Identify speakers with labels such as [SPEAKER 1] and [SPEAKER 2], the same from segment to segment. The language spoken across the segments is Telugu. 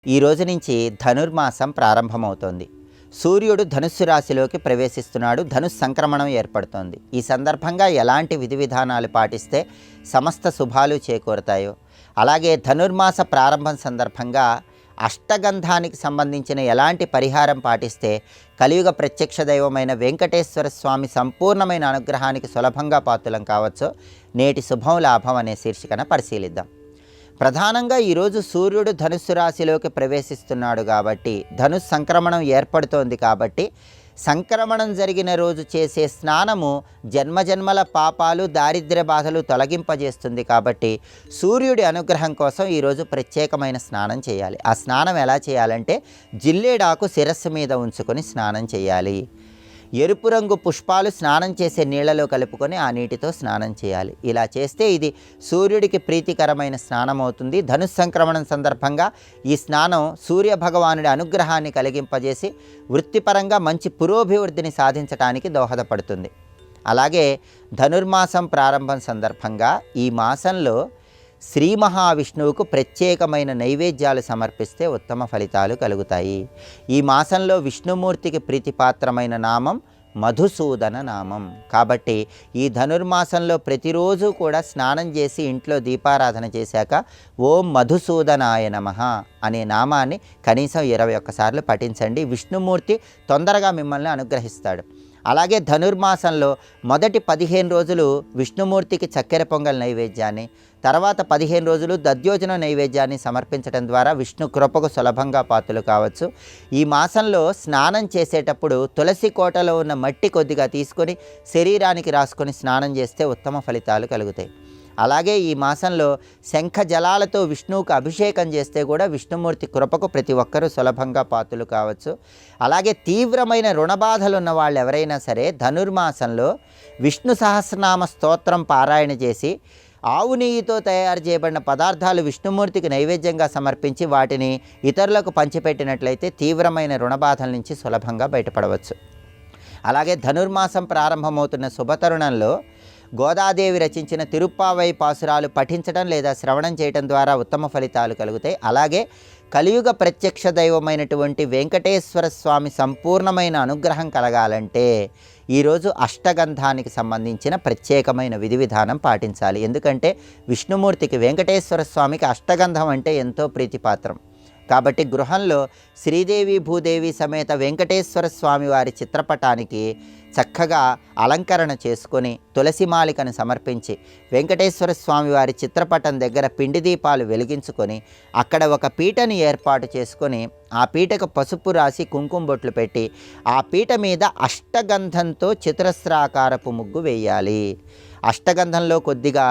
[SPEAKER 1] ఈ రోజు నుంచి ధనుర్మాసం ప్రారంభమవుతోంది. సూర్యుడు ధనుస్సు రాశిలోకి ప్రవేశిస్తున్నాడు. ధనుస్ సంక్రమణం ఏర్పడుతోంది. ఈ సందర్భంగా ఎలాంటి విధి విధానాలు పాటిస్తే సమస్త శుభాలు చేకూరుతాయో, అలాగే ధనుర్మాస ప్రారంభం సందర్భంగా అష్టగంధానికి సంబంధించిన ఎలాంటి పరిహారం పాటిస్తే కలియుగ ప్రత్యక్ష దైవమైన వెంకటేశ్వర స్వామి సంపూర్ణమైన అనుగ్రహానికి సులభంగా పాత్రలం కావచ్చో నేటి శుభం లాభం అనే శీర్షికన పరిశీలిద్దాం. ప్రధానంగా ఈరోజు సూర్యుడు ధనుస్సు రాశిలోకి ప్రవేశిస్తున్నాడు కాబట్టి, ధనుస్ సంక్రమణం ఏర్పడుతోంది కాబట్టి, సంక్రమణం జరిగిన రోజు చేసే స్నానము జన్మజన్మల పాపాలు దారిద్ర్య బాధలు తొలగింపజేస్తుంది కాబట్టి సూర్యుడి అనుగ్రహం కోసం ఈరోజు ప్రత్యేకమైన స్నానం చేయాలి. ఆ స్నానం ఎలా చేయాలంటే జిల్లేడాకు శిరస్సు మీద ఉంచుకొని స్నానం చేయాలి. ఎరుపు రంగు పుష్పాలు స్నానం చేసే నీళ్లలో కలుపుకొని ఆ నీటితో స్నానం చేయాలి. ఇలా చేస్తే ఇది సూర్యుడికి ప్రీతికరమైన స్నానం అవుతుంది. ధనుస్ సంక్రమణం సందర్భంగా ఈ స్నానం సూర్య భగవానుడి అనుగ్రహాన్ని కలిగింపజేసి వృత్తిపరంగా మంచి పురోభివృద్ధిని సాధించడానికి దోహదపడుతుంది. అలాగే ధనుర్మాసం ప్రారంభం సందర్భంగా ఈ మాసంలో శ్రీ మహావిష్ణువుకు ప్రత్యేకమైన నైవేద్యాలు సమర్పిస్తే ఉత్తమ ఫలితాలు కలుగుతాయి. ఈ మాసంలో విష్ణుమూర్తికి ప్రీతిపాత్రమైన నామం మధుసూదన నామం. కాబట్టి ఈ ధనుర్మాసంలో ప్రతిరోజు కూడా స్నానం చేసి ఇంట్లో దీపారాధన చేశాక ఓం మధుసూదనాయ నమః అనే నామాన్ని కనీసం 21 సార్లు పఠించండి. విష్ణుమూర్తి తొందరగా మిమ్మల్ని అనుగ్రహిస్తాడు. అలాగే ధనుర్మాసంలో మొదటి 15 రోజులు విష్ణుమూర్తికి చక్కెర పొంగల్ నైవేద్యాన్ని, తర్వాత 15 రోజులు దధ్యోజన నైవేద్యాన్ని సమర్పించడం ద్వారా విష్ణు కృపకు సులభంగా పాత్రలు కావచ్చు. ఈ మాసంలో స్నానం చేసేటప్పుడు తులసి కోటలో ఉన్న మట్టి కొద్దిగా తీసుకొని శరీరానికి రాసుకొని స్నానం చేస్తే ఉత్తమ ఫలితాలు కలుగుతాయి. అలాగే ఈ మాసంలో శంఖ జలాలతో విష్ణువుకు అభిషేకం చేస్తే కూడా విష్ణుమూర్తి కృపకు ప్రతి ఒక్కరూ సులభంగా పాత్రలు కావచ్చు. అలాగే తీవ్రమైన రుణబాధలు ఉన్న వాళ్ళు ఎవరైనా సరే ధనుర్మాసంలో విష్ణు సహస్రనామ స్తోత్రం పారాయణ చేసి ఆవు నెయ్యితో తయారు చేయబడిన పదార్థాలు విష్ణుమూర్తికి నైవేద్యంగా సమర్పించి వాటిని ఇతరులకు పంచిపెట్టినట్లయితే తీవ్రమైన రుణబాధల నుంచి సులభంగా బయటపడవచ్చు. అలాగే ధనుర్మాసం ప్రారంభమవుతున్న శుభతరుణంలో గోదాదేవి రచించిన తిరుప్పావై పాసురాలు పఠించడం లేదా శ్రవణం చేయడం ద్వారా ఉత్తమ ఫలితాలు కలుగుతాయి. అలాగే కలియుగ ప్రత్యక్ష దైవమైనటువంటి వెంకటేశ్వర స్వామి సంపూర్ణమైన అనుగ్రహం కలగాలంటే ఈరోజు అష్టగంధానికి సంబంధించిన ప్రత్యేకమైన విధి విధానం పాటించాలి. ఎందుకంటే విష్ణుమూర్తికి వెంకటేశ్వర స్వామికి అష్టగంధం అంటే ఎంతో ప్రీతిపాత్రం. కాబట్టి గృహంలో శ్రీదేవి భూదేవి సమేత వెంకటేశ్వర స్వామి వారి చిత్రపటానికి చక్కగా అలంకరణ చేసుకొని తులసి మాలికను సమర్పించి వెంకటేశ్వర స్వామి వారి చిత్రపటం దగ్గర పిండి దీపాలు వెలిగించుకొని అక్కడ ఒక పీటని ఏర్పాటు చేసుకొని ఆ పీటకు పసుపు రాసి కుంకుమ బొట్లు పెట్టి ఆ పీట మీద అష్టగంధంతో చతురస్రాకారపు ముగ్గు వేయాలి. అష్టగంధంలో కొద్దిగా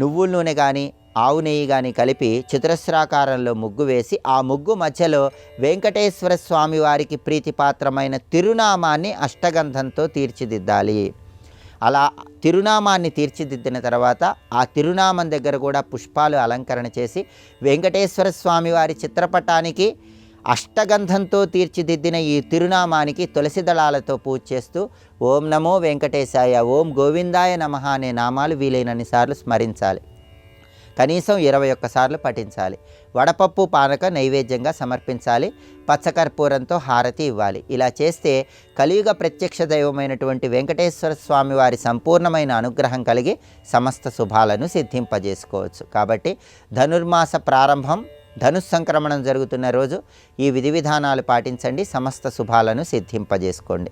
[SPEAKER 1] నువ్వుల నూనె కానీ ఆవు నెయ్యి కానీ కలిపి చతురస్రాకారంలో ముగ్గు వేసి ఆ ముగ్గు మధ్యలో వెంకటేశ్వర స్వామి వారికి ప్రీతిపాత్రమైన తిరునామాన్ని అష్టగంధంతో తీర్చిదిద్దాలి. అలా తిరునామాన్ని తీర్చిదిద్దిన తర్వాత ఆ తిరునామం దగ్గర కూడా పుష్పాలు అలంకరణ చేసి వెంకటేశ్వర స్వామి వారి చిత్రపటానికి అష్టగంధంతో తీర్చిదిద్దిన ఈ తిరునామానికి తులసి దళాలతో పూజ చేస్తూ ఓం నమో వెంకటేశాయ, ఓం గోవిందాయ నమః అనే నామాలు వీలైనన్ని సార్లు స్మరించాలి. కనీసం 21 సార్లు పఠించాలి. వడపప్పు పానక నైవేద్యంగా సమర్పించాలి. పచ్చకర్పూరంతో హారతి ఇవ్వాలి. ఇలా చేస్తే కలియుగ ప్రత్యక్ష దైవమైనటువంటి వెంకటేశ్వర స్వామి వారి సంపూర్ణమైన అనుగ్రహం కలిగి సమస్త శుభాలను సిద్ధింపజేసుకోవచ్చు. కాబట్టి ధనుర్మాస ప్రారంభం, ధనుస్ సంక్రమణం జరుగుతున్న రోజు ఈ విధి విధానాలు పాటించండి. సమస్త శుభాలను సిద్ధింపజేసుకోండి.